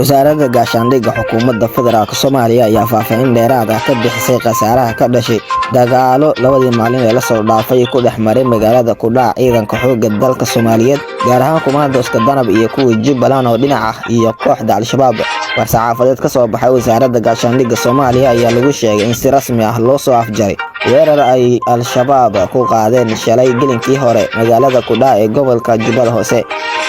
wasaaradda gaashaandhigga xukuumadda federaalk Soomaaliya ayaa faahfaahin dheeraad ah ka bixisay khasaaraha ka dhashay dagaalo labadii maalin ee la soo dhaafay ku dhex maray magaalada Kudhac ciidanka xoogga dalka Soomaaliyeed gaar ahaan kumaandooska Danab iyo kuwa Jubbaland oo dhinac ah iyo kooxda Al-Shabaab. War-saxaafadeed ka soo baxay wasaaradda gaashaandhigga Soomaaliya ayaa lagu sheegay in si rasmi ah loo soo afjaray weerar ay Al-Shabaab ku qaadeen shalay gelinkii hore magaalada Kudhac ee gobolka Jubbada Hoose.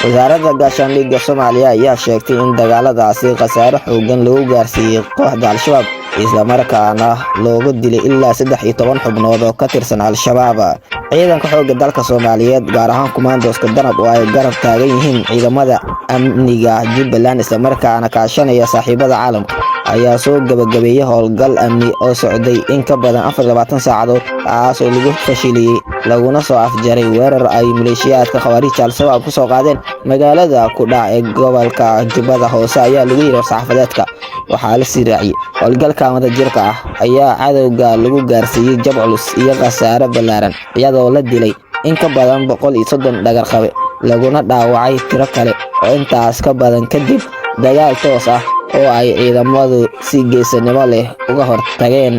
wasaaradda gaashaandhigga Soomaaliya ayaa sheegtay in dagaaladaasi khasaare xooggan lagu gaarsiiyay kooxda Al-Shabaab isla markaana looga dilay ilaa 13 xubnood oo ka tirsan Al-Shabaab. ciidanka xoogga dalka Soomaaliyeed gaar ahaan kumaandooska Danab oo ay garab taagan yihiin ciidamada amniga Jubbaland isla markaana kaashanaya saaxiibada caalamka ayaa soo gabagabeeyay howlgal amni oo socday in ka badan 24 saacadood kaas oo lagu fashiliyay laguna soo afjaray weerar ay maleeshiyaadka khawaarijta Al-Shabaab ku soo qaadeen magaalada Kudhac ee gobolka Jubbada Hoose ayaa lagu yiri war-saxaafadeedka. waxaa la siraaciyay howlgalka wadajirka ah ayaa cadowga lagu gaarsiiyay jab culus iyo khasaare ballaaran iyadoo la dilay in ka badan 130 dhagar qabe laguna dhaawacay tiro kale oo intaas ka badan kadib dagaal toos ah oo ay ciidamadu si geesinimo leh uga hortageen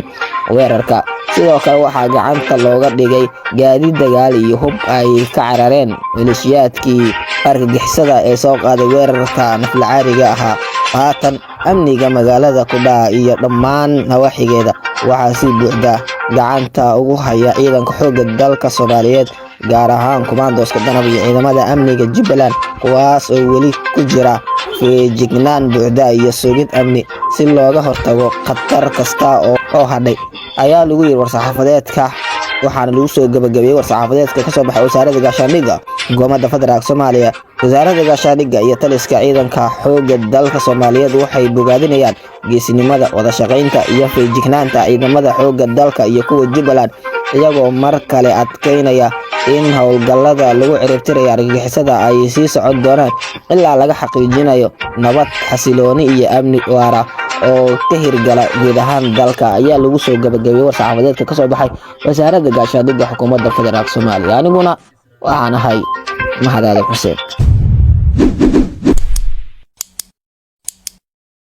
weerarka. sidoo kale waxaa gacanta looga dhigay gaadiid dagaal iyo hub ay ka carareen maleeshiyaadkii argagixisada ee soo qaaday weerarka naflacaariga ahaa. haatan amniga magaalada Kudhac iyo dhammaan nawaaxigeeda waxaa si buuxda gacanta ugu haya ciidanka xoogga dalka Soomaaliyeed gaar ahaan kumaandooska Danab iyo ciidamada amniga Jubbaland kuwaas oo weli ku jira feejignaan buuxda iyo sugid amni si looga hortago khatar kasta oo hadhay ayaa lagu yiri war-saxaafadeedka. waxaana lagu soo gabagabeeyay war-saxaafadeedka ka soo baxay wasaaradda gaashaandhigga xukuumadda federaalk Soomaaliya. wasaaradda gaashaandhigga iyo taliska ciidanka xoogga dalka Soomaaliyeed waxay bogaadinayaan geesinimada, wada shaqaynta iyo feejignaanta ciidamada xoogga dalka iyo kuwa Jubbaland iyagoo mar kale adkeynaya in howlgallada lagu ciribtirayo argagixisada ay sii socon doonaan ilaa laga xaqiijinayo nabad, xasilooni iyo amni waara oo ka hirgala guud ahaan dalka ayaa lagu soo gabagabeeyay war-saxaafadeedka ka soo baxay wasaaradda gaashaandhigga xukuumadda federaalk Soomaaliya. aniguna waxaan ahay Mahad Aadan Xuseen.